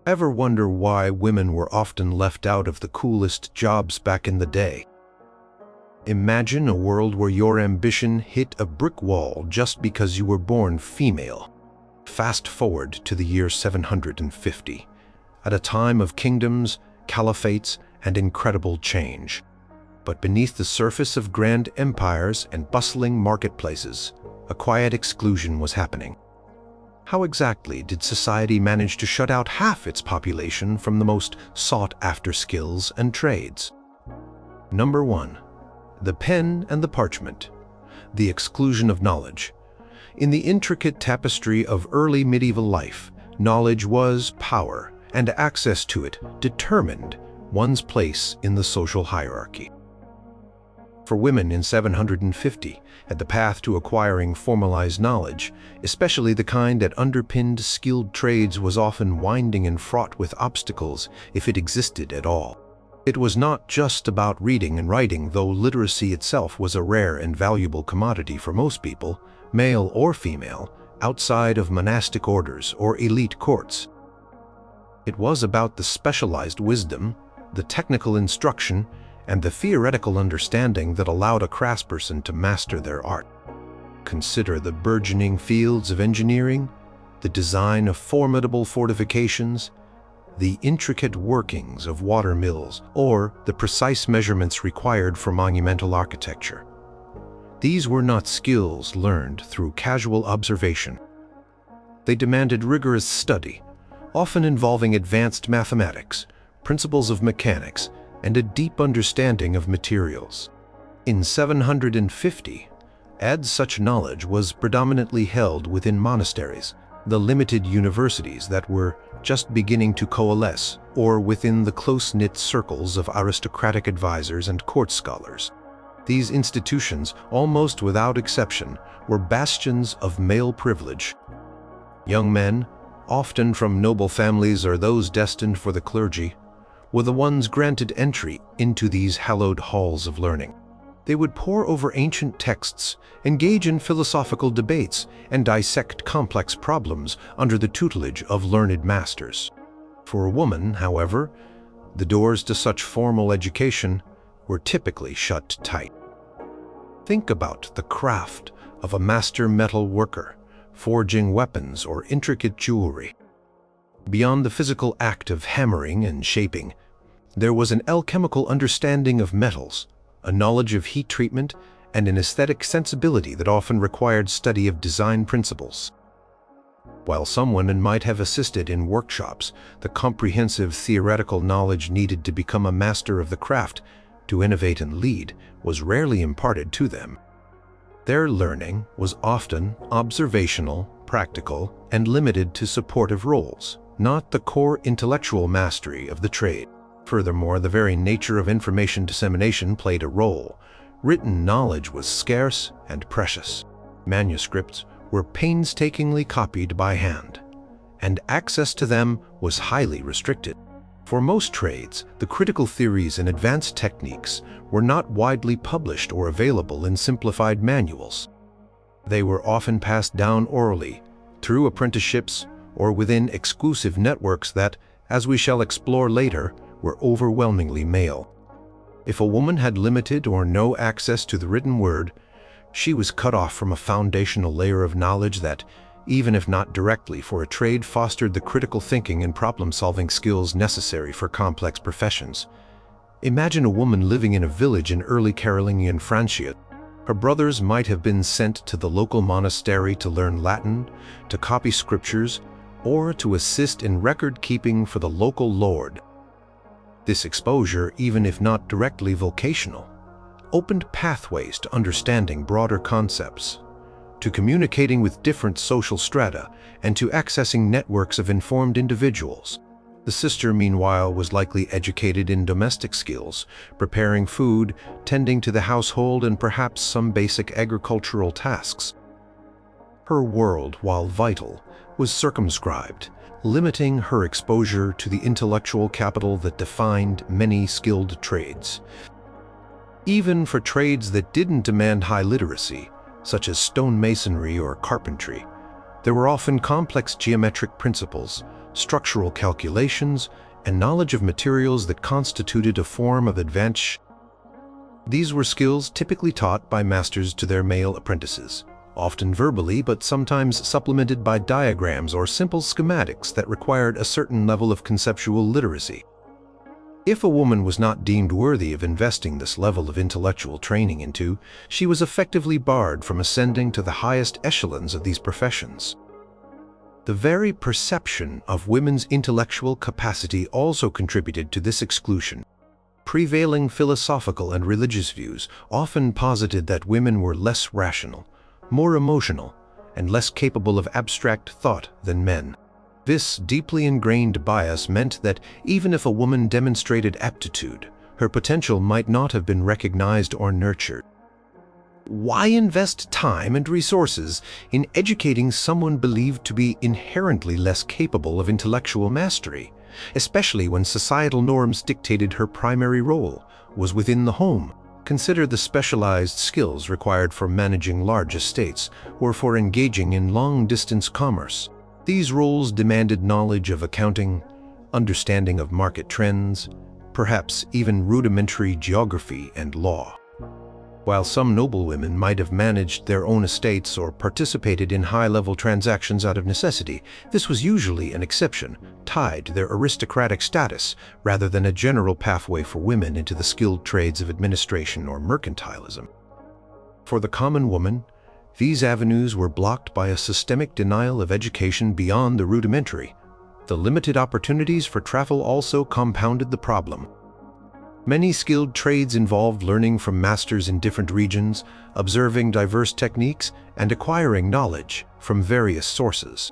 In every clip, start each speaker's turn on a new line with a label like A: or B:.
A: Ever wonder why women were often left out of the coolest jobs back in the day? Imagine a world where your ambition hit a brick wall just because you were born female. Fast forward to the year 750, at a time of kingdoms, caliphates, and incredible change. But beneath the surface of grand empires and bustling marketplaces, a quiet exclusion was happening. How exactly did society manage to shut out half its population from the most sought-after skills and trades? Number 1. The pen and the parchment. The exclusion of knowledge. In the intricate tapestry of early medieval life, knowledge was power, and access to it determined one's place in the social hierarchy. For women in 750, the path to acquiring formalized knowledge, especially the kind that underpinned skilled trades, was often winding and fraught with obstacles, if it existed at all. It was not just about reading and writing, though literacy itself was a rare and valuable commodity for most people, male or female, outside of monastic orders or elite courts. It was about the specialized wisdom, the technical instruction, and the theoretical understanding that allowed a craftsperson to master their art. Consider the burgeoning fields of engineering, the design of formidable fortifications, the intricate workings of water mills, or the precise measurements required for monumental architecture. These were not skills learned through casual observation. They demanded rigorous study, often involving advanced mathematics, principles of mechanics, and a deep understanding of materials. In 750, such knowledge was predominantly held within monasteries, the limited universities that were just beginning to coalesce, or within the close-knit circles of aristocratic advisors and court scholars. These institutions, almost without exception, were bastions of male privilege. Young men, often from noble families or those destined for the clergy, were the ones granted entry into these hallowed halls of learning. They would pore over ancient texts, engage in philosophical debates, and dissect complex problems under the tutelage of learned masters. For a woman, however, the doors to such formal education were typically shut tight. Think about the craft of a master metal worker, forging weapons or intricate jewelry. Beyond the physical act of hammering and shaping, there was an alchemical understanding of metals, a knowledge of heat treatment, and an aesthetic sensibility that often required study of design principles. While some women might have assisted in workshops, the comprehensive theoretical knowledge needed to become a master of the craft, to innovate and lead, was rarely imparted to them. Their learning was often observational, practical, and limited to supportive roles, not the core intellectual mastery of the trade. Furthermore, the very nature of information dissemination played a role. Written knowledge was scarce and precious. Manuscripts were painstakingly copied by hand, and access to them was highly restricted. For most trades, the critical theories and advanced techniques were not widely published or available in simplified manuals. They were often passed down orally, through apprenticeships, or within exclusive networks that, as we shall explore later, were overwhelmingly male. If a woman had limited or no access to the written word, she was cut off from a foundational layer of knowledge that, even if not directly for a trade, fostered the critical thinking and problem-solving skills necessary for complex professions. Imagine a woman living in a village in early Carolingian Francia. Her brothers might have been sent to the local monastery to learn Latin, to copy scriptures, or to assist in record-keeping for the local lord. This exposure, even if not directly vocational, opened pathways to understanding broader concepts, to communicating with different social strata, and to accessing networks of informed individuals. The sister, meanwhile, was likely educated in domestic skills, preparing food, tending to the household, and perhaps some basic agricultural tasks. Her world, while vital, was circumscribed, limiting her exposure to the intellectual capital that defined many skilled trades. Even for trades that didn't demand high literacy, such as stonemasonry or carpentry, there were often complex geometric principles, structural calculations, and knowledge of materials that constituted a form of advantage. These were skills typically taught by masters to their male apprentices, often verbally but sometimes supplemented by diagrams or simple schematics that required a certain level of conceptual literacy. If a woman was not deemed worthy of investing this level of intellectual training into, she was effectively barred from ascending to the highest echelons of these professions. The very perception of women's intellectual capacity also contributed to this exclusion. Prevailing philosophical and religious views often posited that women were less rational, more emotional, and less capable of abstract thought than men. This deeply ingrained bias meant that even if a woman demonstrated aptitude, her potential might not have been recognized or nurtured. Why invest time and resources in educating someone believed to be inherently less capable of intellectual mastery, especially when societal norms dictated her primary role was within the home? Consider the specialized skills required for managing large estates or for engaging in long-distance commerce. These roles demanded knowledge of accounting, understanding of market trends, perhaps even rudimentary geography and law. While some noblewomen might have managed their own estates or participated in high-level transactions out of necessity, this was usually an exception, tied to their aristocratic status rather than a general pathway for women into the skilled trades of administration or mercantilism. For the common woman, these avenues were blocked by a systemic denial of education beyond the rudimentary. The limited opportunities for travel also compounded the problem. Many skilled trades involved learning from masters in different regions, observing diverse techniques, and acquiring knowledge from various sources.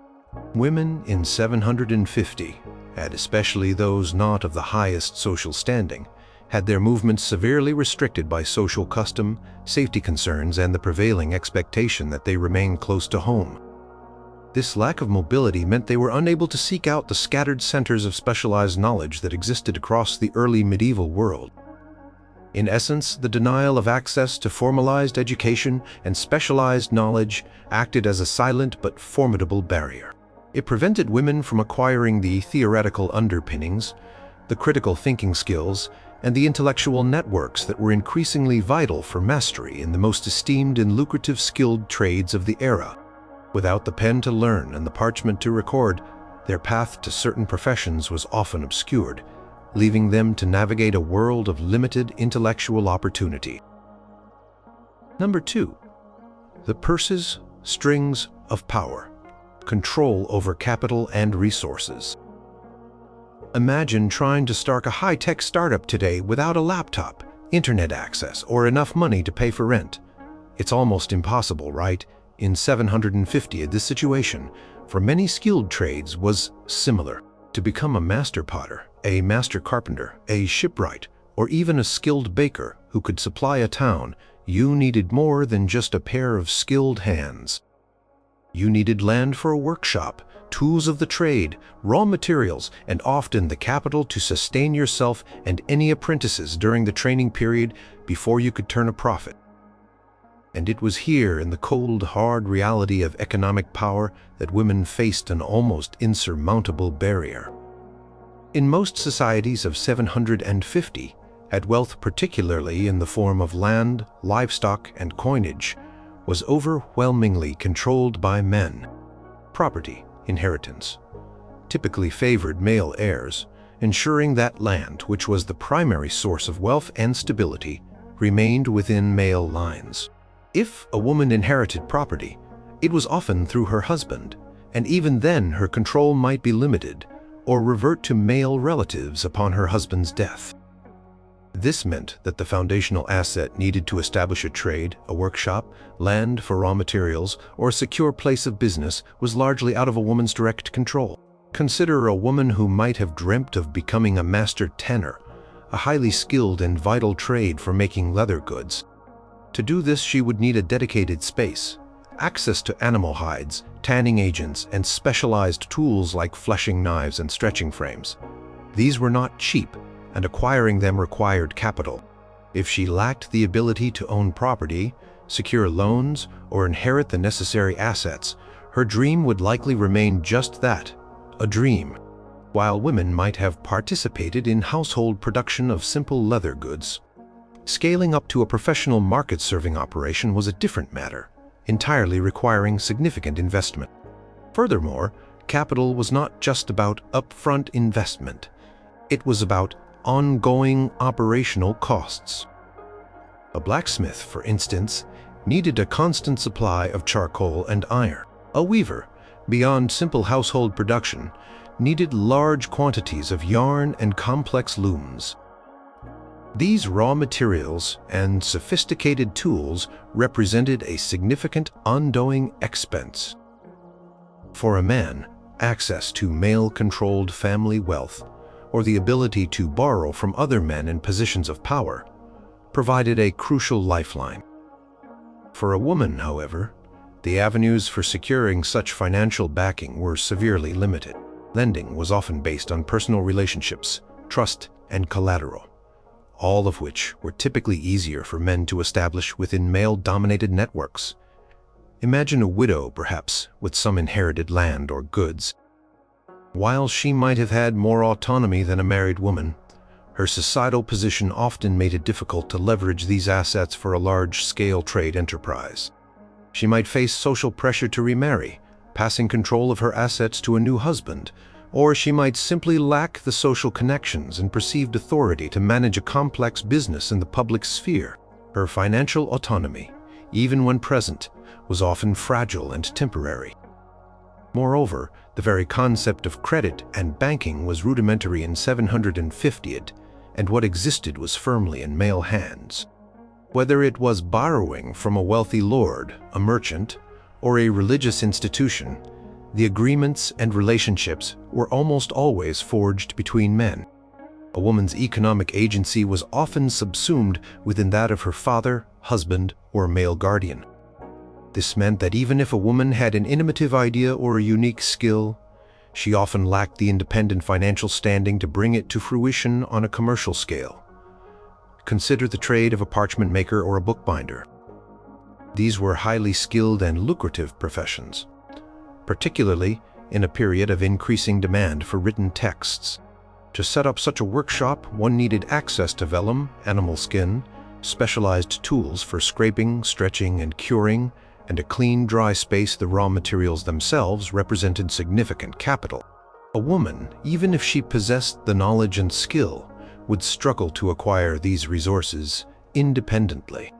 A: Women in 750, and especially those not of the highest social standing, had their movements severely restricted by social custom, safety concerns, and the prevailing expectation that they remain close to home. This lack of mobility meant they were unable to seek out the scattered centers of specialized knowledge that existed across the early medieval world. In essence, the denial of access to formalized education and specialized knowledge acted as a silent but formidable barrier. It prevented women from acquiring the theoretical underpinnings, the critical thinking skills, and the intellectual networks that were increasingly vital for mastery in the most esteemed and lucrative skilled trades of the era. Without the pen to learn and the parchment to record, their path to certain professions was often obscured, leaving them to navigate a world of limited intellectual opportunity. Number 2. The purses, strings of power. Control over capital and resources. Imagine trying to start a high-tech startup today without a laptop, internet access, or enough money to pay for rent. It's almost impossible, right? In 750, this situation, for many skilled trades, was similar. To become a master potter, a master carpenter, a shipwright, or even a skilled baker who could supply a town, you needed more than just a pair of skilled hands. You needed land for a workshop, tools of the trade, raw materials, and often the capital to sustain yourself and any apprentices during the training period before you could turn a profit. And it was here in the cold, hard reality of economic power that women faced an almost insurmountable barrier. In most societies of 750, had wealth, particularly in the form of land, livestock, and coinage, was overwhelmingly controlled by men. Property, inheritance, typically favored male heirs, ensuring that land, which was the primary source of wealth and stability, remained within male lines. If a woman inherited property, it was often through her husband, and even then her control might be limited or revert to male relatives upon her husband's death. This meant that the foundational asset needed to establish a trade, a workshop, land for raw materials, or a secure place of business was largely out of a woman's direct control. Consider a woman who might have dreamt of becoming a master tanner, a highly skilled and vital trade for making leather goods. To do this, she would need a dedicated space, access to animal hides, tanning agents, and specialized tools like fleshing knives and stretching frames. These were not cheap, and acquiring them required capital. If she lacked the ability to own property, secure loans, or inherit the necessary assets, her dream would likely remain just that, a dream. While women might have participated in household production of simple leather goods, scaling up to a professional market-serving operation was a different matter, entirely requiring significant investment. Furthermore, capital was not just about upfront investment. It was about ongoing operational costs. A blacksmith, for instance, needed a constant supply of charcoal and iron. A weaver, beyond simple household production, needed large quantities of yarn and complex looms. These raw materials and sophisticated tools represented a significant ongoing expense. For a man, access to male-controlled family wealth, or the ability to borrow from other men in positions of power, provided a crucial lifeline. For a woman, however, the avenues for securing such financial backing were severely limited. Lending was often based on personal relationships, trust, and collateral, all of which were typically easier for men to establish within male-dominated networks. Imagine a widow, perhaps, with some inherited land or goods. While she might have had more autonomy than a married woman, her societal position often made it difficult to leverage these assets for a large-scale trade enterprise. She might face social pressure to remarry, passing control of her assets to a new husband, or she might simply lack the social connections and perceived authority to manage a complex business in the public sphere. Her financial autonomy, even when present, was often fragile and temporary. Moreover, the very concept of credit and banking was rudimentary in 750 AD, and what existed was firmly in male hands. Whether it was borrowing from a wealthy lord, a merchant, or a religious institution, the agreements and relationships were almost always forged between men. A woman's economic agency was often subsumed within that of her father, husband, or male guardian. This meant that even if a woman had an innovative idea or a unique skill, she often lacked the independent financial standing to bring it to fruition on a commercial scale. Consider the trade of a parchment maker or a bookbinder. These were highly skilled and lucrative professions, particularly in a period of increasing demand for written texts. To set up such a workshop, one needed access to vellum, animal skin, specialized tools for scraping, stretching, and curing, and a clean, dry space. The raw materials themselves represented significant capital. A woman, even if she possessed the knowledge and skill, would struggle to acquire these resources independently.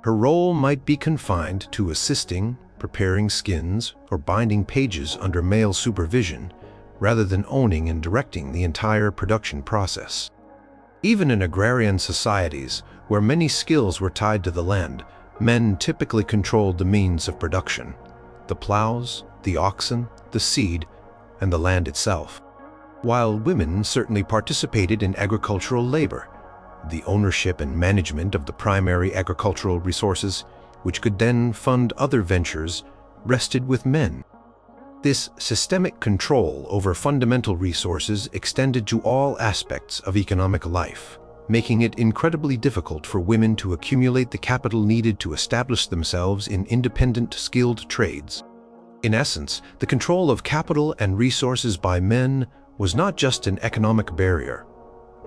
A: Her role might be confined to assisting, preparing skins, or binding pages under male supervision, rather than owning and directing the entire production process. Even in agrarian societies, where many skills were tied to the land, men typically controlled the means of production: the plows, the oxen, the seed, and the land itself. While women certainly participated in agricultural labor, the ownership and management of the primary agricultural resources, which could then fund other ventures, rested with men. This systemic control over fundamental resources extended to all aspects of economic life, making it incredibly difficult for women to accumulate the capital needed to establish themselves in independent, skilled trades. In essence, the control of capital and resources by men was not just an economic barrier,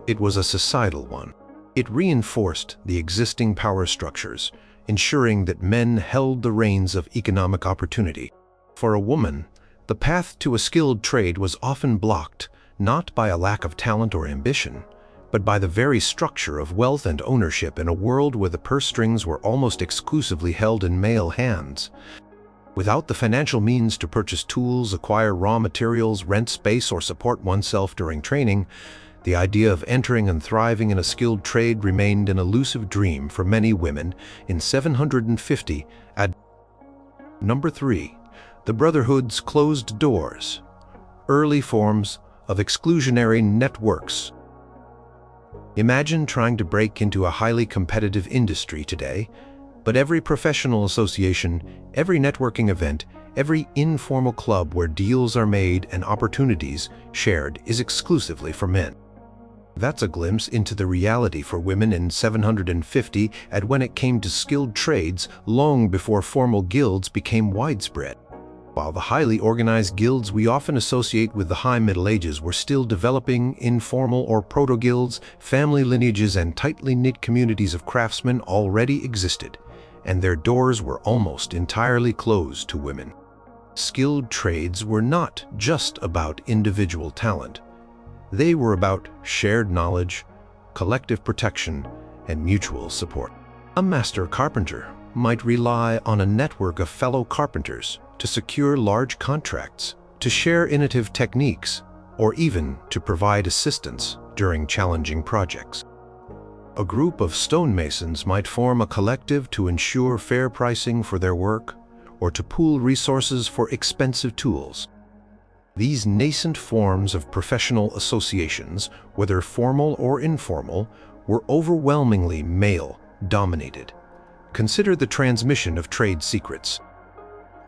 A: it was a societal one. It reinforced the existing power structures, ensuring that men held the reins of economic opportunity. For a woman, the path to a skilled trade was often blocked, not by a lack of talent or ambition, but by the very structure of wealth and ownership in a world where the purse strings were almost exclusively held in male hands. Without the financial means to purchase tools, acquire raw materials, rent space, or support oneself during training, the idea of entering and thriving in a skilled trade remained an elusive dream for many women in 750 AD. Number 3. The Brotherhood's closed doors. Early forms of exclusionary networks. Imagine trying to break into a highly competitive industry today, but every professional association, every networking event, every informal club where deals are made and opportunities shared is exclusively for men. That's a glimpse into the reality for women in 750 AD when it came to skilled trades long before formal guilds became widespread. While the highly organized guilds we often associate with the High Middle Ages were still developing, informal or proto-guilds, family lineages, and tightly knit communities of craftsmen already existed, and their doors were almost entirely closed to women. Skilled trades were not just about individual talent. They were about shared knowledge, collective protection, and mutual support. A master carpenter might rely on a network of fellow carpenters to secure large contracts, to share innovative techniques, or even to provide assistance during challenging projects. A group of stonemasons might form a collective to ensure fair pricing for their work, or to pool resources for expensive tools. These nascent forms of professional associations, whether formal or informal, were overwhelmingly male-dominated. Consider the transmission of trade secrets.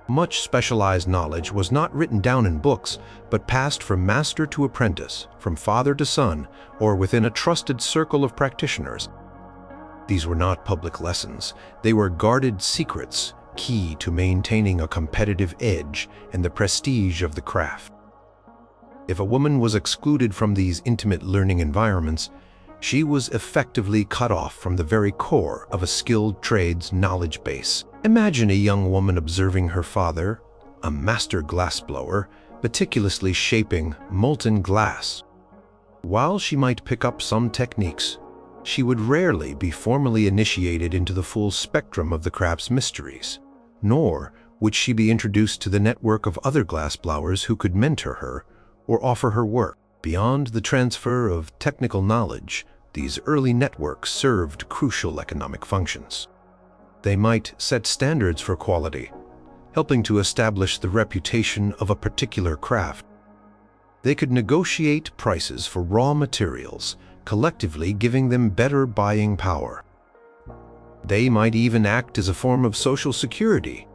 A: Much specialized knowledge was not written down in books, but passed from master to apprentice, from father to son, or within a trusted circle of practitioners. These were not public lessons. They were guarded secrets, key to maintaining a competitive edge and the prestige of the craft. If a woman was excluded from these intimate learning environments, she was effectively cut off from the very core of a skilled trade's knowledge base. Imagine a young woman observing her father, a master glassblower, meticulously shaping molten glass. While she might pick up some techniques, she would rarely be formally initiated into the full spectrum of the craft's mysteries, nor would she be introduced to the network of other glassblowers who could mentor her or offer her work. Beyond the transfer of technical knowledge, these early networks served crucial economic functions. They might set standards for quality, helping to establish the reputation of a particular craft. They could negotiate prices for raw materials, collectively giving them better buying power. They might even act as a form of social security,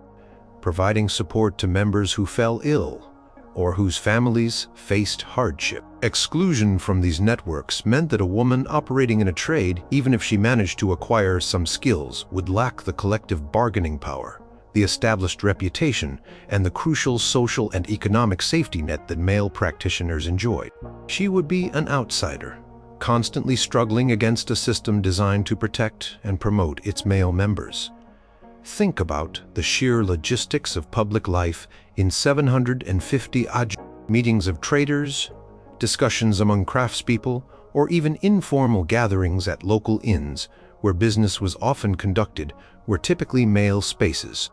A: providing support to members who fell ill or whose families faced hardship. Exclusion from these networks meant that a woman operating in a trade, even if she managed to acquire some skills, would lack the collective bargaining power, the established reputation, and the crucial social and economic safety net that male practitioners enjoyed. She would be an outsider, constantly struggling against a system designed to protect and promote its male members. Think about the sheer logistics of public life in 750 meetings of traders, discussions among craftspeople, or even informal gatherings at local inns where business was often conducted were typically male spaces.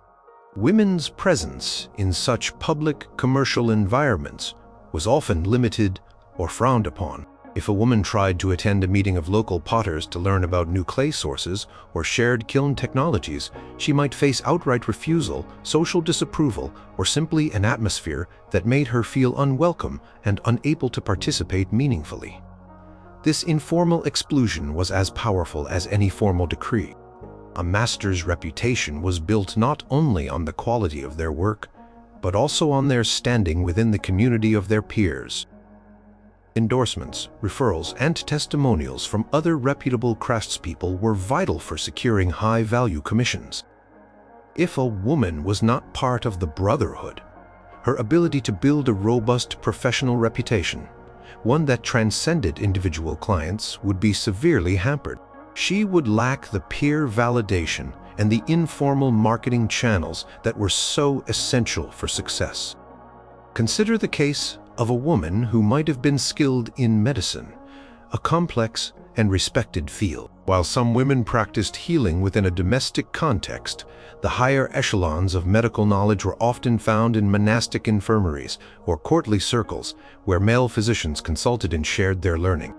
A: Women's presence in such public commercial environments was often limited or frowned upon. If a woman tried to attend a meeting of local potters to learn about new clay sources or shared kiln technologies, she might face outright refusal, social disapproval, or simply an atmosphere that made her feel unwelcome and unable to participate meaningfully. This informal exclusion was as powerful as any formal decree. A master's reputation was built not only on the quality of their work, but also on their standing within the community of their peers. Endorsements, referrals, and testimonials from other reputable craftspeople were vital for securing high-value commissions. If a woman was not part of the brotherhood, her ability to build a robust professional reputation, one that transcended individual clients, would be severely hampered. She would lack the peer validation and the informal marketing channels that were so essential for success. Consider the case of a woman who might have been skilled in medicine, a complex and respected field. While some women practiced healing within a domestic context, the higher echelons of medical knowledge were often found in monastic infirmaries or courtly circles where male physicians consulted and shared their learning.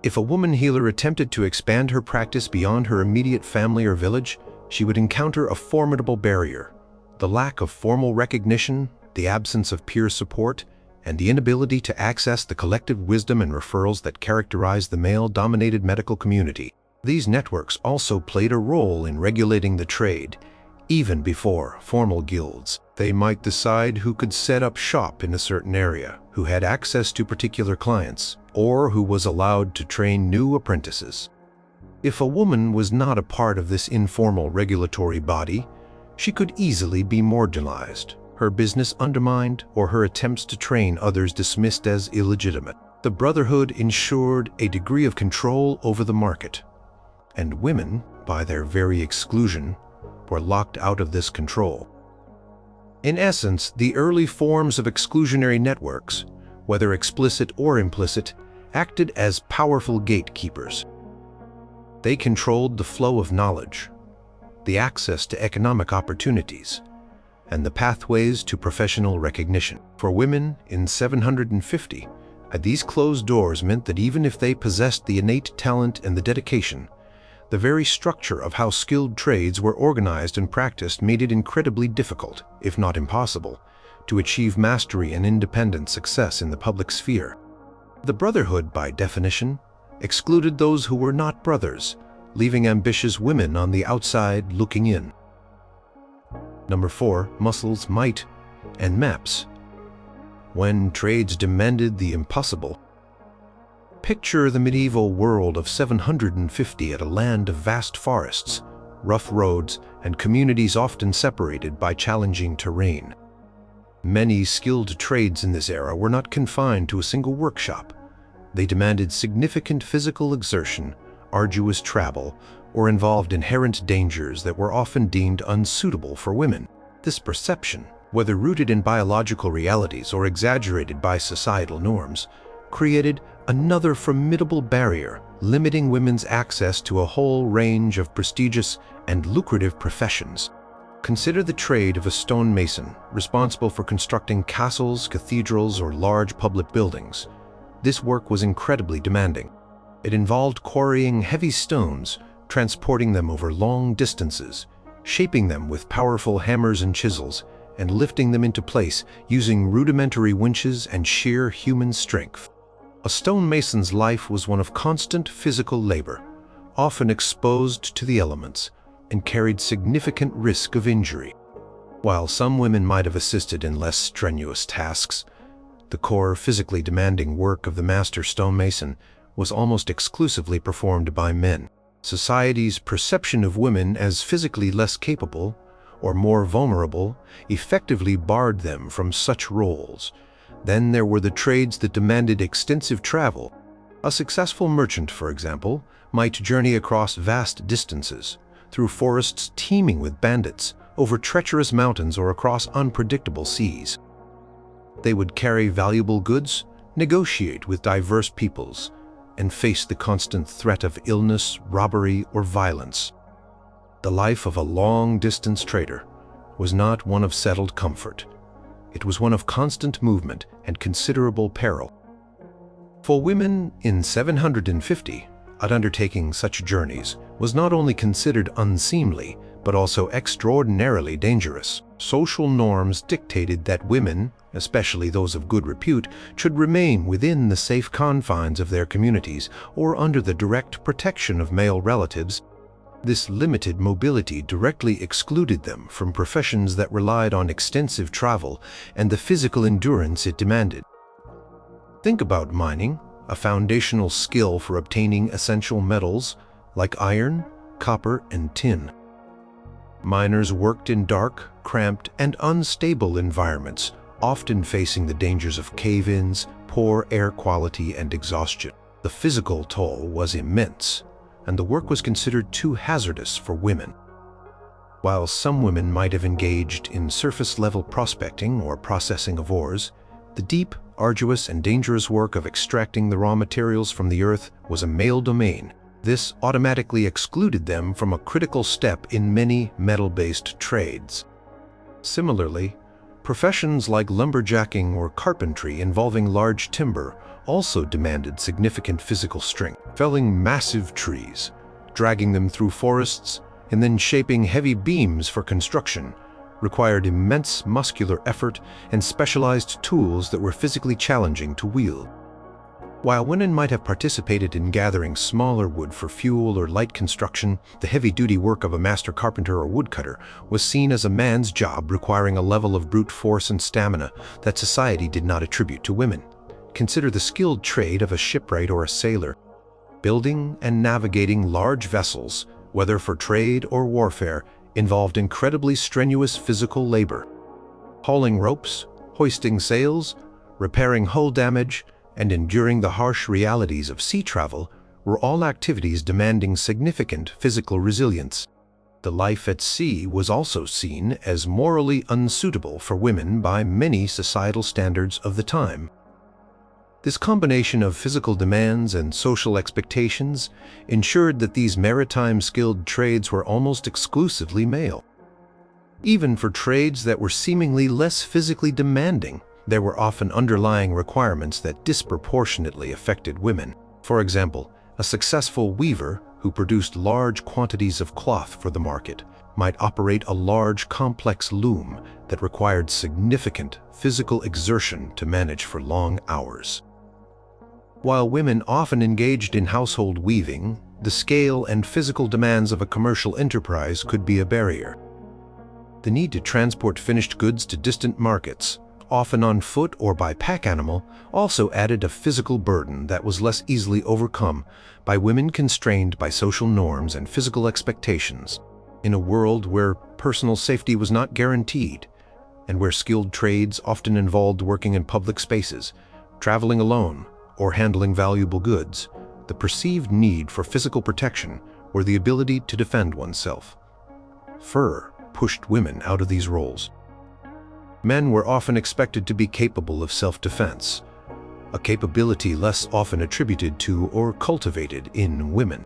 A: If a woman healer attempted to expand her practice beyond her immediate family or village, she would encounter a formidable barrier: the lack of formal recognition, the absence of peer support, and the inability to access the collective wisdom and referrals that characterize the male-dominated medical community. These networks also played a role in regulating the trade, even before formal guilds. They might decide who could set up shop in a certain area, who had access to particular clients, or who was allowed to train new apprentices. If a woman was not a part of this informal regulatory body, she could easily be marginalized, her business undermined, or her attempts to train others dismissed as illegitimate. The Brotherhood ensured a degree of control over the market, and women, by their very exclusion, were locked out of this control. In essence, the early forms of exclusionary networks, whether explicit or implicit, acted as powerful gatekeepers. They controlled the flow of knowledge, the access to economic opportunities, and the pathways to professional recognition. For women in 750, these closed doors meant that even if they possessed the innate talent and the dedication, the very structure of how skilled trades were organized and practiced made it incredibly difficult, if not impossible, to achieve mastery and independent success in the public sphere. The Brotherhood, by definition, excluded those who were not brothers, leaving ambitious women on the outside looking in. Number 4. Muscles, might, and maps. When trades demanded the impossible. Picture the medieval world of 750 at a land of vast forests, rough roads, and communities often separated by challenging terrain. Many skilled trades in this era were not confined to a single workshop. They demanded significant physical exertion, arduous travel, or involved inherent dangers that were often deemed unsuitable for women. This perception, whether rooted in biological realities or exaggerated by societal norms, created another formidable barrier, limiting women's access to a whole range of prestigious and lucrative professions. Consider the trade of a stonemason, responsible for constructing castles, cathedrals, or large public buildings. This work was incredibly demanding. It involved quarrying heavy stones, transporting them over long distances, shaping them with powerful hammers and chisels, and lifting them into place using rudimentary winches and sheer human strength. A stonemason's life was one of constant physical labor, often exposed to the elements, and carried significant risk of injury. While some women might have assisted in less strenuous tasks, the core, physically demanding work of the master stonemason was almost exclusively performed by men. Society's perception of women as physically less capable or more vulnerable effectively barred them from such roles. Then there were the trades that demanded extensive travel. A successful merchant, for example, might journey across vast distances, through forests teeming with bandits, over treacherous mountains, or across unpredictable seas. They would carry valuable goods, negotiate with diverse peoples, and face the constant threat of illness, robbery, or violence. The life of a long-distance trader was not one of settled comfort. It was one of constant movement and considerable peril. For women in 750, undertaking such journeys was not only considered unseemly, but also extraordinarily dangerous. Social norms dictated that women, especially those of good repute, should remain within the safe confines of their communities or under the direct protection of male relatives. This limited mobility directly excluded them from professions that relied on extensive travel and the physical endurance it demanded. Think about mining, a foundational skill for obtaining essential metals like iron, copper, and tin. Miners worked in dark, cramped, and unstable environments, often facing the dangers of cave-ins, poor air quality, and exhaustion. The physical toll was immense, and the work was considered too hazardous for women. While some women might have engaged in surface-level prospecting or processing of ores, the deep, arduous, and dangerous work of extracting the raw materials from the earth was a male domain. This automatically excluded them from a critical step in many metal-based trades. Similarly, professions like lumberjacking or carpentry involving large timber also demanded significant physical strength. Felling massive trees, dragging them through forests, and then shaping heavy beams for construction required immense muscular effort and specialized tools that were physically challenging to wield. While women might have participated in gathering smaller wood for fuel or light construction, the heavy-duty work of a master carpenter or woodcutter was seen as a man's job, requiring a level of brute force and stamina that society did not attribute to women. Consider the skilled trade of a shipwright or a sailor. Building and navigating large vessels, whether for trade or warfare, involved incredibly strenuous physical labor. Hauling ropes, hoisting sails, repairing hull damage, and enduring the harsh realities of sea travel were all activities demanding significant physical resilience. The life at sea was also seen as morally unsuitable for women by many societal standards of the time. This combination of physical demands and social expectations ensured that these maritime skilled trades were almost exclusively male. Even for trades that were seemingly less physically demanding, there were often underlying requirements that disproportionately affected women. For example, a successful weaver who produced large quantities of cloth for the market might operate a large, complex loom that required significant physical exertion to manage for long hours. While women often engaged in household weaving, the scale and physical demands of a commercial enterprise could be a barrier. The need to transport finished goods to distant markets, often on foot or by pack animal, also added a physical burden that was less easily overcome by women constrained by social norms and physical expectations. In a world where personal safety was not guaranteed, and where skilled trades often involved working in public spaces, traveling alone, or handling valuable goods, the perceived need for physical protection or the ability to defend oneself. Fur pushed women out of these roles. Men were often expected to be capable of self-defense, a capability less often attributed to or cultivated in women.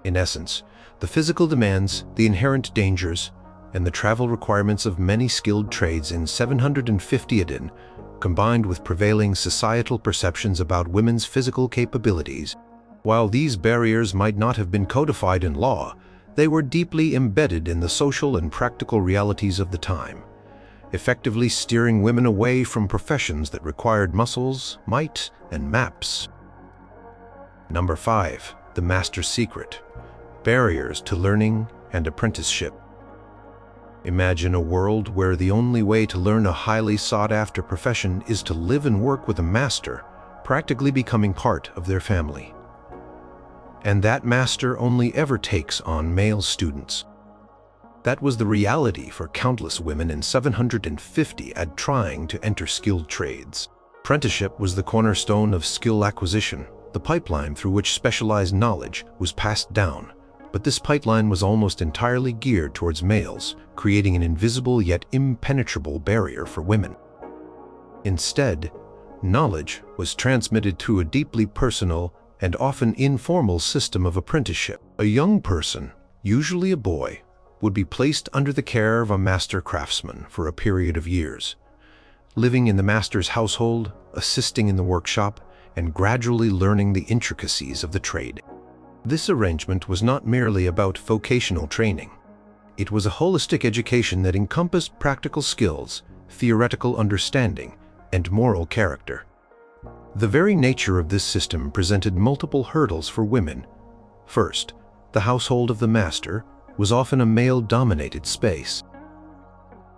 A: In essence, the physical demands, the inherent dangers, and the travel requirements of many skilled trades in 750 AD, combined with prevailing societal perceptions about women's physical capabilities. While these barriers might not have been codified in law, they were deeply embedded in the social and practical realities of the time, effectively steering women away from professions that required muscles, might, and maps. Number 5. The Master's Secret: Barriers to Learning and Apprenticeship. Imagine a world where the only way to learn a highly sought-after profession is to live and work with a master, practically becoming part of their family. And that master only ever takes on male students. That was the reality for countless women in 750 AD trying to enter skilled trades. Apprenticeship was the cornerstone of skill acquisition, the pipeline through which specialized knowledge was passed down. But this pipeline was almost entirely geared towards males, creating an invisible yet impenetrable barrier for women. Instead, knowledge was transmitted through a deeply personal and often informal system of apprenticeship. A young person, usually a boy, would be placed under the care of a master craftsman for a period of years, living in the master's household, assisting in the workshop, and gradually learning the intricacies of the trade. This arrangement was not merely about vocational training. It was a holistic education that encompassed practical skills, theoretical understanding, and moral character. The very nature of this system presented multiple hurdles for women. First, the household of the master was often a male-dominated space.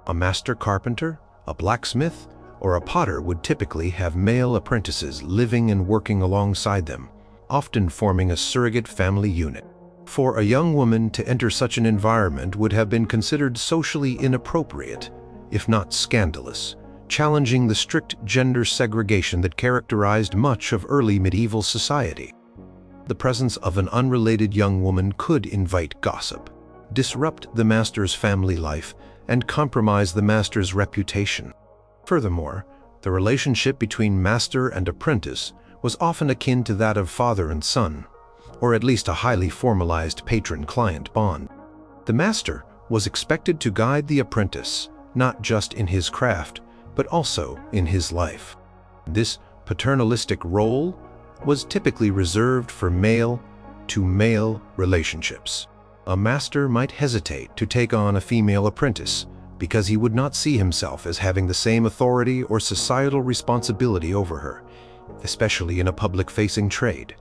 A: A master carpenter, a blacksmith, or a potter would typically have male apprentices living and working alongside them, often forming a surrogate family unit. For a young woman to enter such an environment would have been considered socially inappropriate, if not scandalous, challenging the strict gender segregation that characterized much of early medieval society. The presence of an unrelated young woman could invite gossip, disrupt the master's family life, and compromise the master's reputation. Furthermore, the relationship between master and apprentice was often akin to that of father and son, or at least a highly formalized patron-client bond. The master was expected to guide the apprentice, not just in his craft, but also in his life. This paternalistic role was typically reserved for male-to-male relationships. A master might hesitate to take on a female apprentice because he would not see himself as having the same authority or societal responsibility over her, especially in a public-facing trade.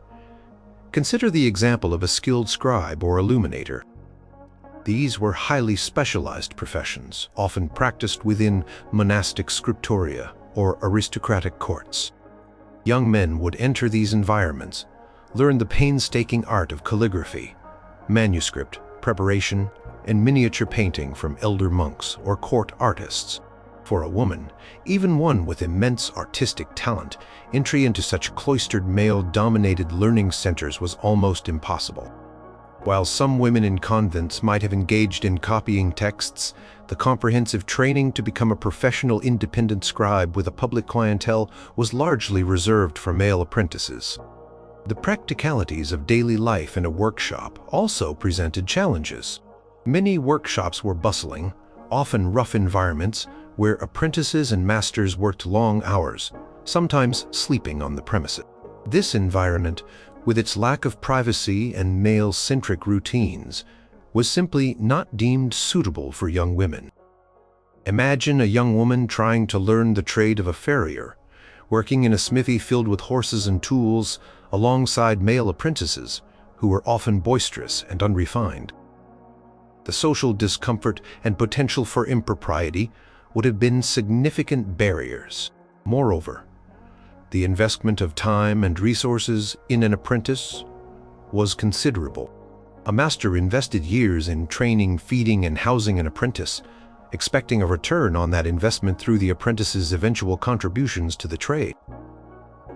A: Consider the example of a skilled scribe or illuminator. These were highly specialized professions, often practiced within monastic scriptoria or aristocratic courts. Young men would enter these environments, learn the painstaking art of calligraphy, manuscript preparation, and miniature painting from elder monks or court artists. For a woman, even one with immense artistic talent, entry into such cloistered male-dominated learning centers was almost impossible. While some women in convents might have engaged in copying texts, the comprehensive training to become a professional independent scribe with a public clientele was largely reserved for male apprentices. The practicalities of daily life in a workshop also presented challenges. Many workshops were bustling, often rough environments where apprentices and masters worked long hours, sometimes sleeping on the premises. This environment, with its lack of privacy and male-centric routines, was simply not deemed suitable for young women. Imagine a young woman trying to learn the trade of a farrier, working in a smithy filled with horses and tools alongside male apprentices who were often boisterous and unrefined. The social discomfort and potential for impropriety would have been significant barriers. Moreover, the investment of time and resources in an apprentice was considerable. A master invested years in training, feeding, and housing an apprentice, expecting a return on that investment through the apprentice's eventual contributions to the trade.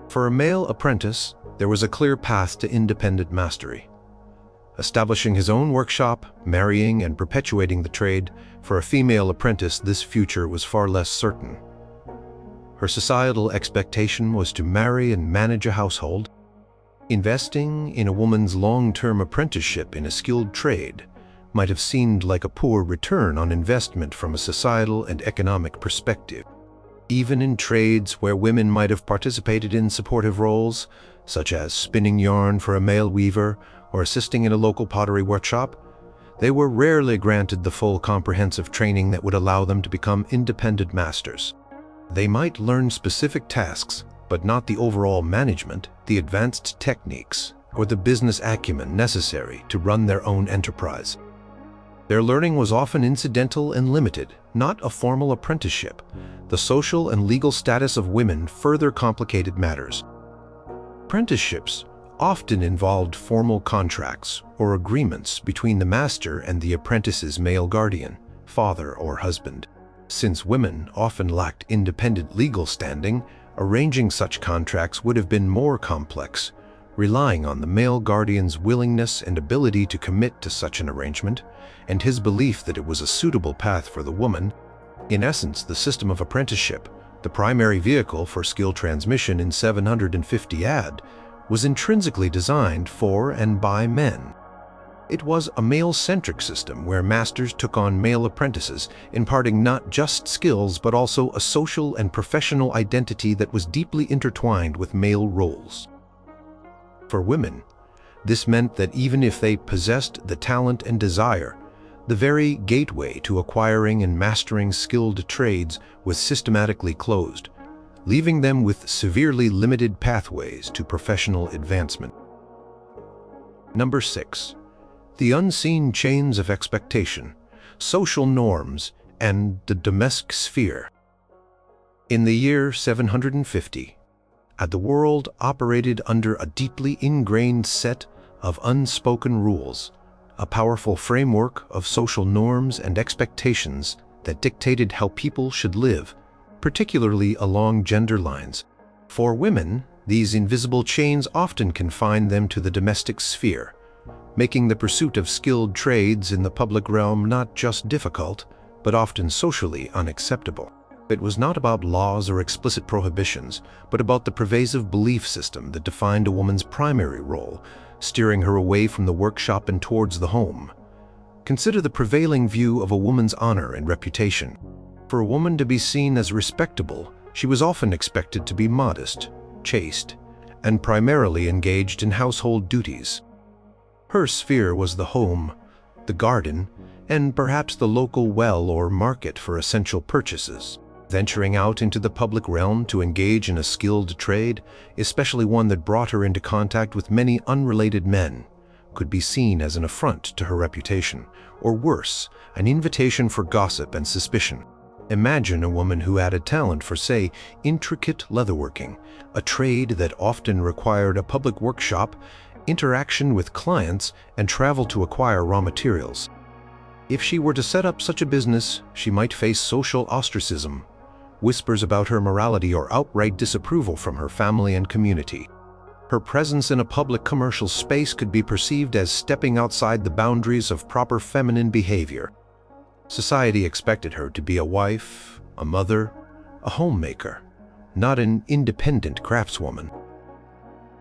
A: For a male apprentice, there was a clear path to independent mastery. Establishing his own workshop, marrying, and perpetuating the trade, for a female apprentice, this future was far less certain. Her societal expectation was to marry and manage a household. Investing in a woman's long-term apprenticeship in a skilled trade might have seemed like a poor return on investment from a societal and economic perspective. Even in trades where women might have participated in supportive roles, such as spinning yarn for a male weaver or assisting in a local pottery workshop, they were rarely granted the full comprehensive training that would allow them to become independent masters. They might learn specific tasks, but not the overall management, the advanced techniques, or the business acumen necessary to run their own enterprise. Their learning was often incidental and limited, not a formal apprenticeship. The social and legal status of women further complicated matters. Apprenticeships often involved formal contracts or agreements between the master and the apprentice's male guardian, father or husband. Since women often lacked independent legal standing, arranging such contracts would have been more complex, relying on the male guardian's willingness and ability to commit to such an arrangement, and his belief that it was a suitable path for the woman. In essence, the system of apprenticeship, the primary vehicle for skill transmission in 750 AD, was intrinsically designed for and by men. It was a male-centric system where masters took on male apprentices, imparting not just skills but also a social and professional identity that was deeply intertwined with male roles. For women, this meant that even if they possessed the talent and desire, the very gateway to acquiring and mastering skilled trades was systematically closed, leaving them with severely limited pathways to professional advancement. Number 6. The unseen chains of expectation, social norms, and the domestic sphere. In the year 750, the world operated under a deeply ingrained set of unspoken rules, a powerful framework of social norms and expectations that dictated how people should live, particularly along gender lines. For women, these invisible chains often confined them to the domestic sphere, making the pursuit of skilled trades in the public realm not just difficult, but often socially unacceptable. It was not about laws or explicit prohibitions, but about the pervasive belief system that defined a woman's primary role, steering her away from the workshop and towards the home. Consider the prevailing view of a woman's honor and reputation. For a woman to be seen as respectable, she was often expected to be modest, chaste, and primarily engaged in household duties. Her sphere was the home, the garden, and perhaps the local well or market for essential purchases. Venturing out into the public realm to engage in a skilled trade, especially one that brought her into contact with many unrelated men, could be seen as an affront to her reputation, or worse, an invitation for gossip and suspicion. Imagine a woman who had a talent for, say, intricate leatherworking, a trade that often required a public workshop, interaction with clients, and travel to acquire raw materials. If she were to set up such a business, she might face social ostracism, whispers about her morality, or outright disapproval from her family and community. Her presence in a public commercial space could be perceived as stepping outside the boundaries of proper feminine behavior. Society expected her to be a wife, a mother, a homemaker, not an independent craftswoman.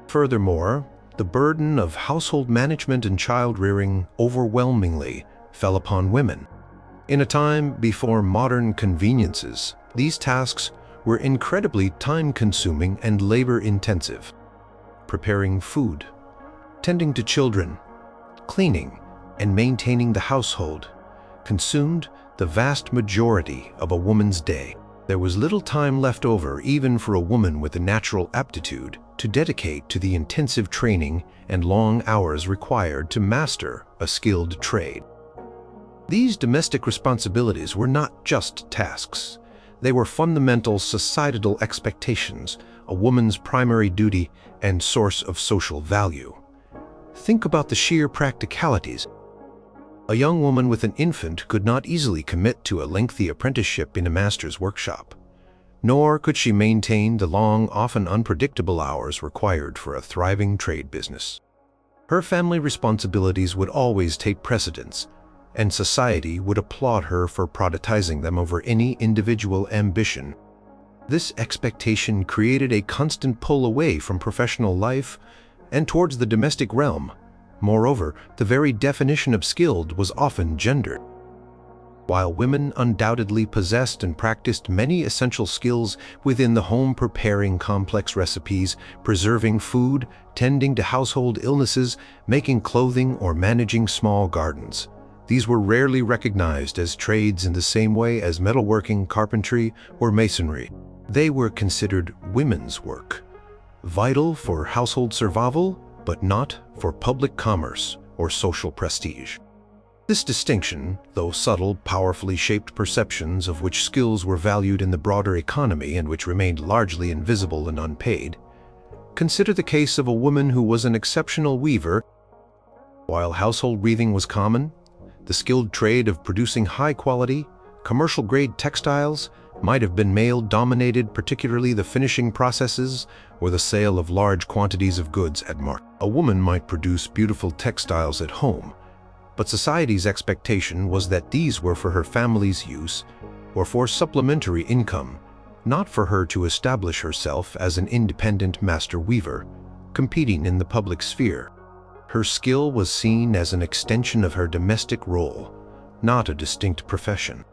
A: Furthermore, the burden of household management and child-rearing overwhelmingly fell upon women. In a time before modern conveniences, these tasks were incredibly time-consuming and labor-intensive. Preparing food, tending to children, cleaning, and maintaining the household consumed the vast majority of a woman's day. There was little time left over even for a woman with a natural aptitude to dedicate to the intensive training and long hours required to master a skilled trade. These domestic responsibilities were not just tasks. They were fundamental societal expectations, a woman's primary duty and source of social value. Think about the sheer practicalities. A young woman with an infant could not easily commit to a lengthy apprenticeship in a master's workshop, nor could she maintain the long, often unpredictable hours required for a thriving trade business. Her family responsibilities would always take precedence, and society would applaud her for prioritizing them over any individual ambition. This expectation created a constant pull away from professional life and towards the domestic realm. Moreover, the very definition of skilled was often gendered. While women undoubtedly possessed and practiced many essential skills within the home, preparing complex recipes, preserving food, tending to household illnesses, making clothing, or managing small gardens, these were rarely recognized as trades in the same way as metalworking, carpentry, or masonry. They were considered women's work, vital for household survival, but not for public commerce or social prestige. This distinction, though subtle, powerfully shaped perceptions of which skills were valued in the broader economy and which remained largely invisible and unpaid. Consider the case of a woman who was an exceptional weaver. While household weaving was common, the skilled trade of producing high-quality, commercial-grade textiles might have been male-dominated, particularly the finishing processes or the sale of large quantities of goods at market. A woman might produce beautiful textiles at home, but society's expectation was that these were for her family's use or for supplementary income, not for her to establish herself as an independent master weaver, competing in the public sphere. Her skill was seen as an extension of her domestic role, not a distinct profession.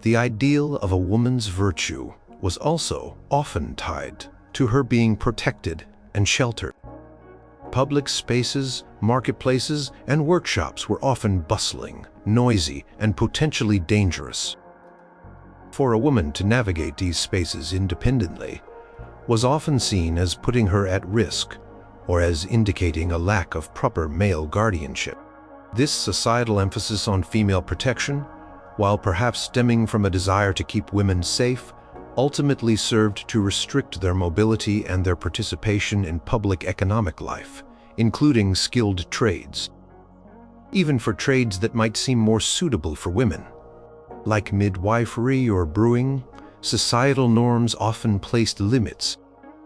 A: The ideal of a woman's virtue was also often tied to her being protected and sheltered. Public spaces, marketplaces, and workshops were often bustling, noisy, and potentially dangerous. For a woman to navigate these spaces independently was often seen as putting her at risk or as indicating a lack of proper male guardianship. This societal emphasis on female protection, while perhaps stemming from a desire to keep women safe, ultimately served to restrict their mobility and their participation in public economic life, including skilled trades. Even for trades that might seem more suitable for women, like midwifery or brewing, societal norms often placed limits.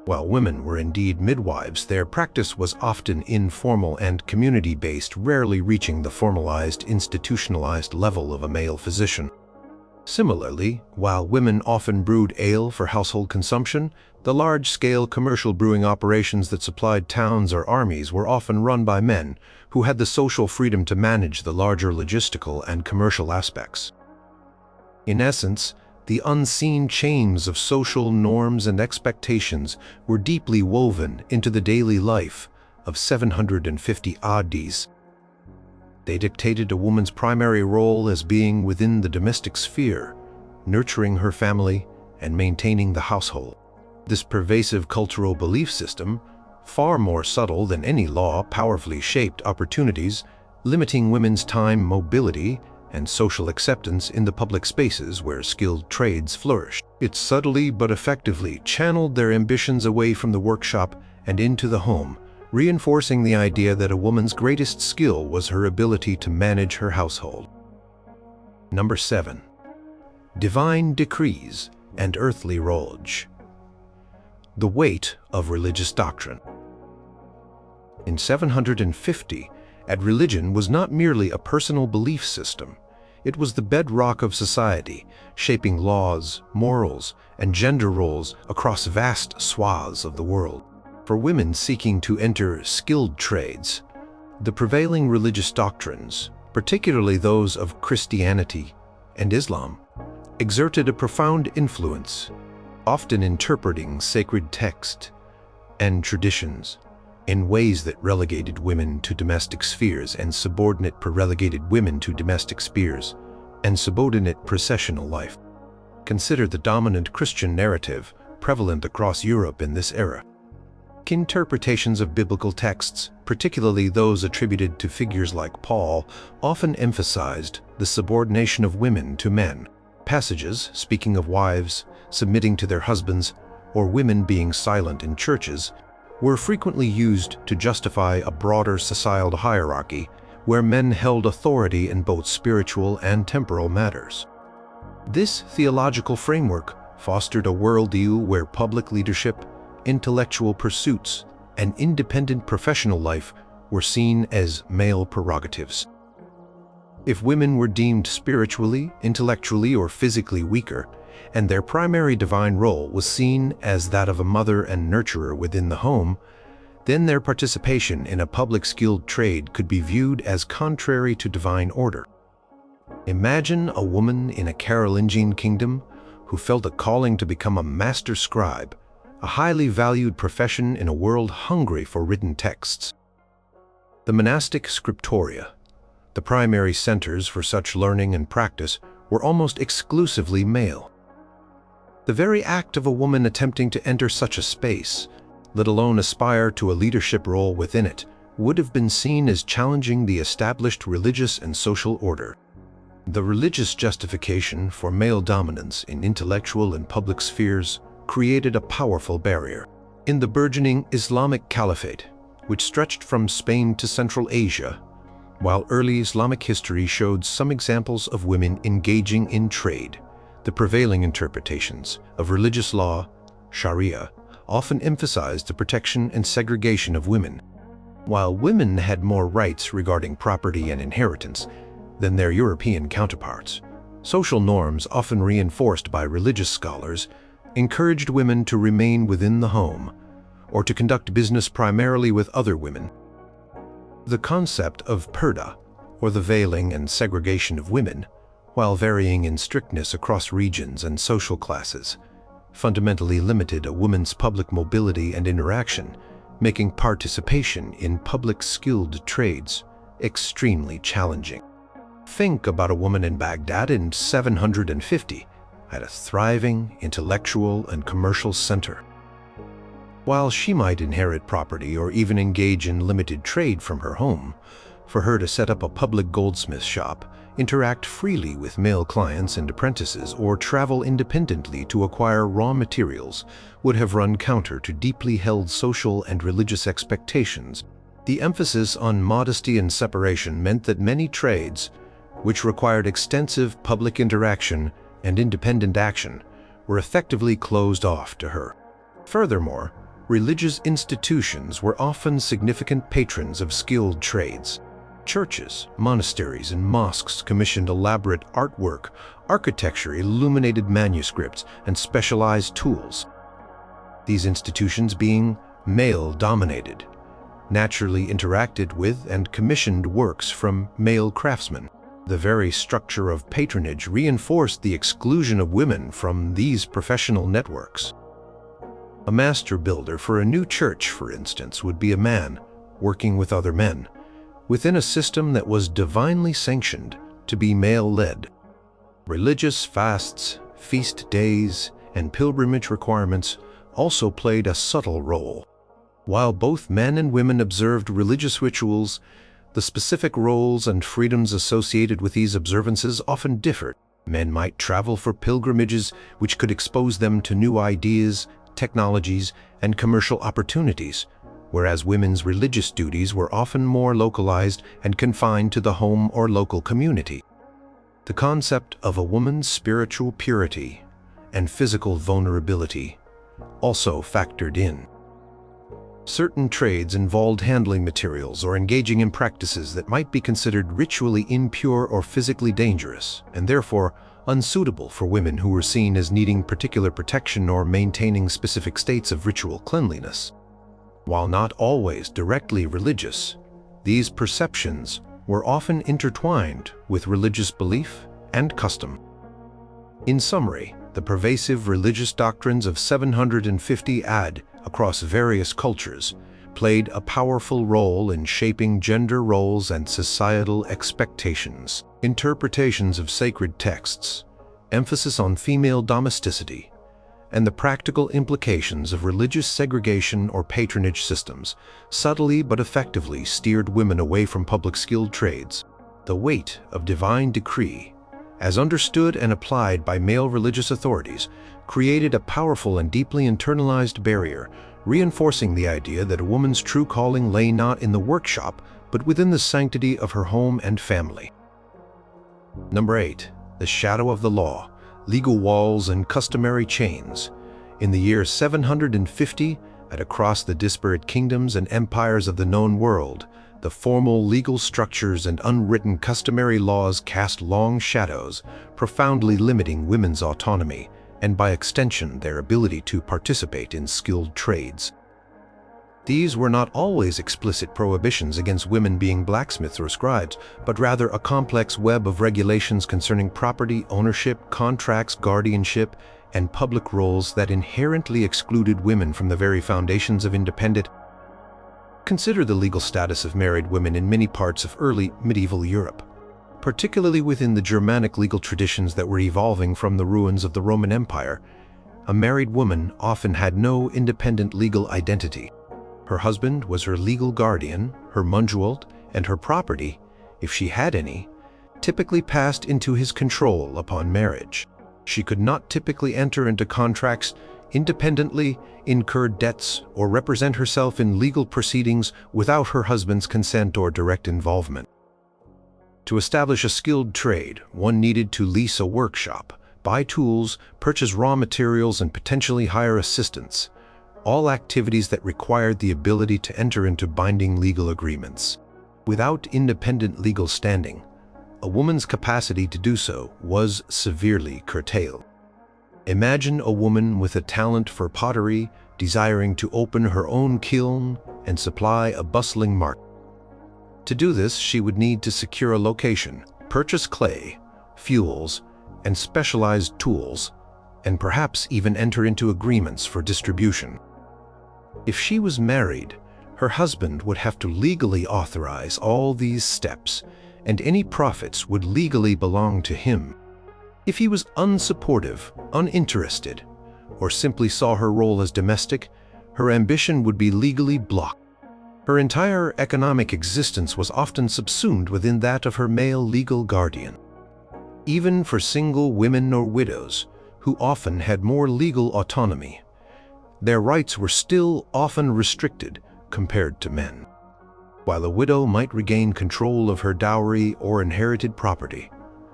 A: While women were indeed midwives, their practice was often informal and community-based, rarely reaching the formalized, institutionalized level of a male physician. Similarly, while women often brewed ale for household consumption, the large-scale commercial brewing operations that supplied towns or armies were often run by men who had the social freedom to manage the larger logistical and commercial aspects. In essence, the unseen chains of social norms and expectations were deeply woven into the daily life of 750 oddies. They dictated a woman's primary role as being within the domestic sphere, nurturing her family and maintaining the household. This pervasive cultural belief system, far more subtle than any law, powerfully shaped opportunities, limiting women's time, mobility, and social acceptance in the public spaces where skilled trades flourished. It subtly but effectively channeled their ambitions away from the workshop and into the home, reinforcing the idea that a woman's greatest skill was her ability to manage her household. Number 7. Divine decrees and earthly roles. The weight of religious doctrine. In 750, religion was not merely a personal belief system. It was the bedrock of society, shaping laws, morals, and gender roles across vast swaths of the world. For women seeking to enter skilled trades, the prevailing religious doctrines, particularly those of Christianity and Islam, exerted a profound influence, often interpreting sacred text and traditions in ways that relegated women to domestic spheres and relegated women to domestic spheres and subordinate processional life. Consider the dominant Christian narrative prevalent across Europe in this era. Interpretations of biblical texts, particularly those attributed to figures like Paul, often emphasized the subordination of women to men. Passages speaking of wives submitting to their husbands or women being silent in churches were frequently used to justify a broader societal hierarchy where men held authority in both spiritual and temporal matters. This theological framework fostered a worldview where public leadership, intellectual pursuits, and independent professional life were seen as male prerogatives. If women were deemed spiritually, intellectually, or physically weaker, and their primary divine role was seen as that of a mother and nurturer within the home, then their participation in a public skilled trade could be viewed as contrary to divine order. Imagine a woman in a Carolingian kingdom who felt a calling to become a master scribe, a highly valued profession in a world hungry for written texts. The monastic scriptoria, the primary centers for such learning and practice, were almost exclusively male. The very act of a woman attempting to enter such a space, let alone aspire to a leadership role within it, would have been seen as challenging the established religious and social order. The religious justification for male dominance in intellectual and public spheres created a powerful barrier. In the burgeoning Islamic Caliphate, which stretched from Spain to Central Asia, while early Islamic history showed some examples of women engaging in trade, the prevailing interpretations of religious law, Sharia, often emphasized the protection and segregation of women. While women had more rights regarding property and inheritance than their European counterparts, social norms, often reinforced by religious scholars, encouraged women to remain within the home or to conduct business primarily with other women. The concept of purdah, or the veiling and segregation of women, while varying in strictness across regions and social classes, fundamentally limited a woman's public mobility and interaction, making participation in public skilled trades extremely challenging. Think about a woman in Baghdad in 750 at a thriving intellectual and commercial center. While she might inherit property or even engage in limited trade from her home, for her to set up a public goldsmith shop, interact freely with male clients and apprentices, or travel independently to acquire raw materials would have run counter to deeply held social and religious expectations. The emphasis on modesty and separation meant that many trades, which required extensive public interaction and independent action, were effectively closed off to her. Furthermore, religious institutions were often significant patrons of skilled trades. Churches, monasteries, and mosques commissioned elaborate artwork, architecture, illuminated manuscripts, and specialized tools. These institutions, being male-dominated, naturally interacted with and commissioned works from male craftsmen. The very structure of patronage reinforced the exclusion of women from these professional networks. A master builder for a new church, for instance, would be a man working with other men, within a system that was divinely sanctioned to be male-led. Religious fasts, feast days, and pilgrimage requirements also played a subtle role. While both men and women observed religious rituals, the specific roles and freedoms associated with these observances often differed. Men might travel for pilgrimages, which could expose them to new ideas, technologies, and commercial opportunities, whereas women's religious duties were often more localized and confined to the home or local community. The concept of a woman's spiritual purity and physical vulnerability also factored in. Certain trades involved handling materials or engaging in practices that might be considered ritually impure or physically dangerous, and therefore unsuitable for women who were seen as needing particular protection or maintaining specific states of ritual cleanliness. While not always directly religious, these perceptions were often intertwined with religious belief and custom. In summary, the pervasive religious doctrines of 750 AD across various cultures played a powerful role in shaping gender roles and societal expectations. Interpretations of sacred texts, emphasis on female domesticity, and the practical implications of religious segregation or patronage systems subtly but effectively steered women away from public skilled trades. The weight of divine decree, as understood and applied by male religious authorities, created a powerful and deeply internalized barrier, reinforcing the idea that a woman's true calling lay not in the workshop, but within the sanctity of her home and family. Number 8. The shadow of the law, legal walls and customary chains. In the year 750, and across the disparate kingdoms and empires of the known world, the formal legal structures and unwritten customary laws cast long shadows, profoundly limiting women's autonomy and, by extension, their ability to participate in skilled trades. These were not always explicit prohibitions against women being blacksmiths or scribes, but rather a complex web of regulations concerning property, ownership, contracts, guardianship, and public roles that inherently excluded women from the very foundations of independent. Consider the legal status of married women in many parts of early medieval Europe, particularly within the Germanic legal traditions that were evolving from the ruins of the Roman Empire. A married woman often had no independent legal identity. Her husband was her legal guardian, her mundschuld, and her property, if she had any, typically passed into his control upon marriage. She could not typically enter into contracts independently, incur debts, or represent herself in legal proceedings without her husband's consent or direct involvement. To establish a skilled trade, one needed to lease a workshop, buy tools, purchase raw materials, and potentially hire assistants, all activities that required the ability to enter into binding legal agreements. Without independent legal standing, a woman's capacity to do so was severely curtailed. Imagine a woman with a talent for pottery, desiring to open her own kiln and supply a bustling market. To do this, she would need to secure a location, purchase clay, fuels, and specialized tools, and perhaps even enter into agreements for distribution. If she was married, her husband would have to legally authorize all these steps, and any profits would legally belong to him. If he was unsupportive, uninterested, or simply saw her role as domestic, her ambition would be legally blocked. Her entire economic existence was often subsumed within that of her male legal guardian. Even for single women or widows, who often had more legal autonomy, their rights were still often restricted compared to men. While a widow might regain control of her dowry or inherited property,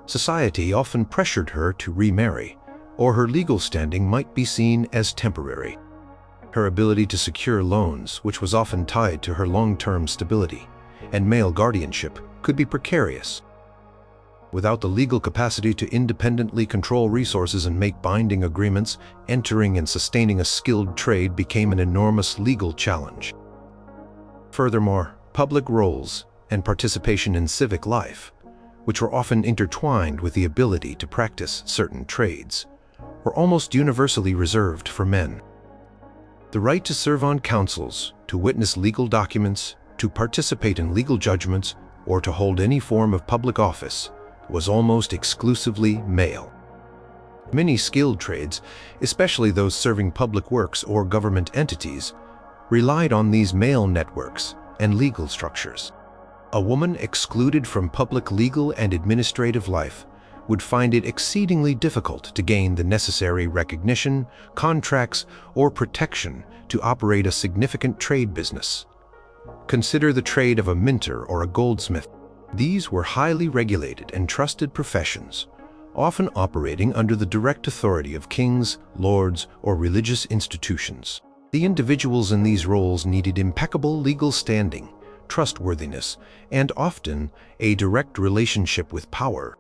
A: society often pressured her to remarry, or her legal standing might be seen as temporary. Her ability to secure loans, which was often tied to her long-term stability, and male guardianship, could be precarious. Without the legal capacity to independently control resources and make binding agreements, entering and sustaining a skilled trade became an enormous legal challenge. Furthermore, public roles and participation in civic life, which were often intertwined with the ability to practice certain trades, were almost universally reserved for men. The right to serve on councils, to witness legal documents, to participate in legal judgments, or to hold any form of public office was almost exclusively male. Many skilled trades, especially those serving public works or government entities, relied on these male networks and legal structures. A woman excluded from public legal and administrative life would find it exceedingly difficult to gain the necessary recognition, contracts, or protection to operate a significant trade business. Consider the trade of a minter or a goldsmith. These were highly regulated and trusted professions, often operating under the direct authority of kings, lords, or religious institutions. The individuals in these roles needed impeccable legal standing, trustworthiness, and often a direct relationship with power.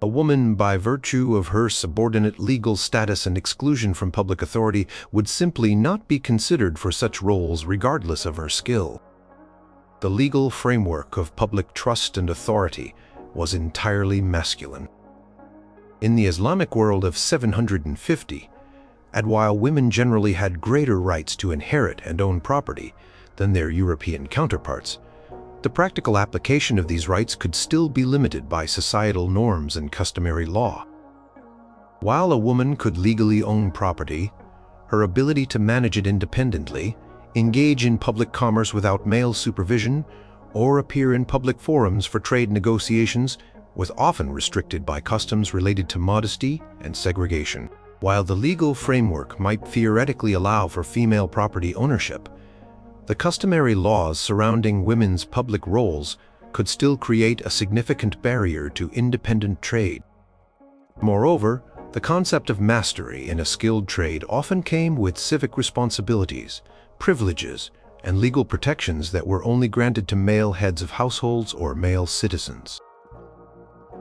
A: A woman, by virtue of her subordinate legal status and exclusion from public authority, would simply not be considered for such roles regardless of her skill. The legal framework of public trust and authority was entirely masculine. In the Islamic world of 750, and while women generally had greater rights to inherit and own property than their European counterparts, the practical application of these rights could still be limited by societal norms and customary law. While a woman could legally own property, her ability to manage it independently, engage in public commerce without male supervision, or appear in public forums for trade negotiations was often restricted by customs related to modesty and segregation. While the legal framework might theoretically allow for female property ownership, the customary laws surrounding women's public roles could still create a significant barrier to independent trade. Moreover, the concept of mastery in a skilled trade often came with civic responsibilities, privileges, and legal protections that were only granted to male heads of households or male citizens.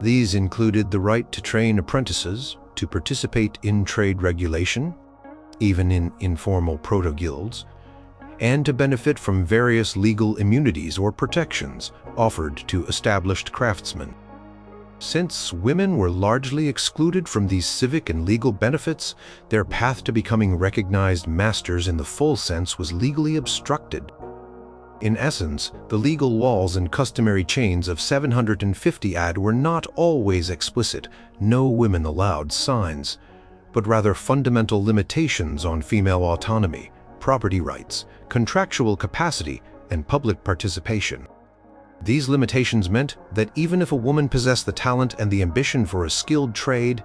A: These included the right to train apprentices, to participate in trade regulation, even in informal proto-guilds, and to benefit from various legal immunities or protections offered to established craftsmen. Since women were largely excluded from these civic and legal benefits, their path to becoming recognized masters in the full sense was legally obstructed. In essence, the legal walls and customary chains of 750 AD were not always explicit, no women allowed signs, but rather fundamental limitations on female autonomy, property rights, contractual capacity, and public participation. These limitations meant that even if a woman possessed the talent and the ambition for a skilled trade,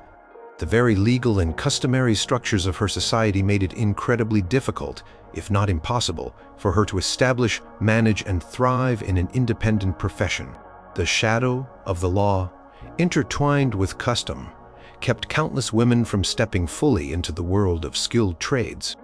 A: the very legal and customary structures of her society made it incredibly difficult, if not impossible, for her to establish, manage, and thrive in an independent profession. The shadow of the law, intertwined with custom, kept countless women from stepping fully into the world of skilled trades.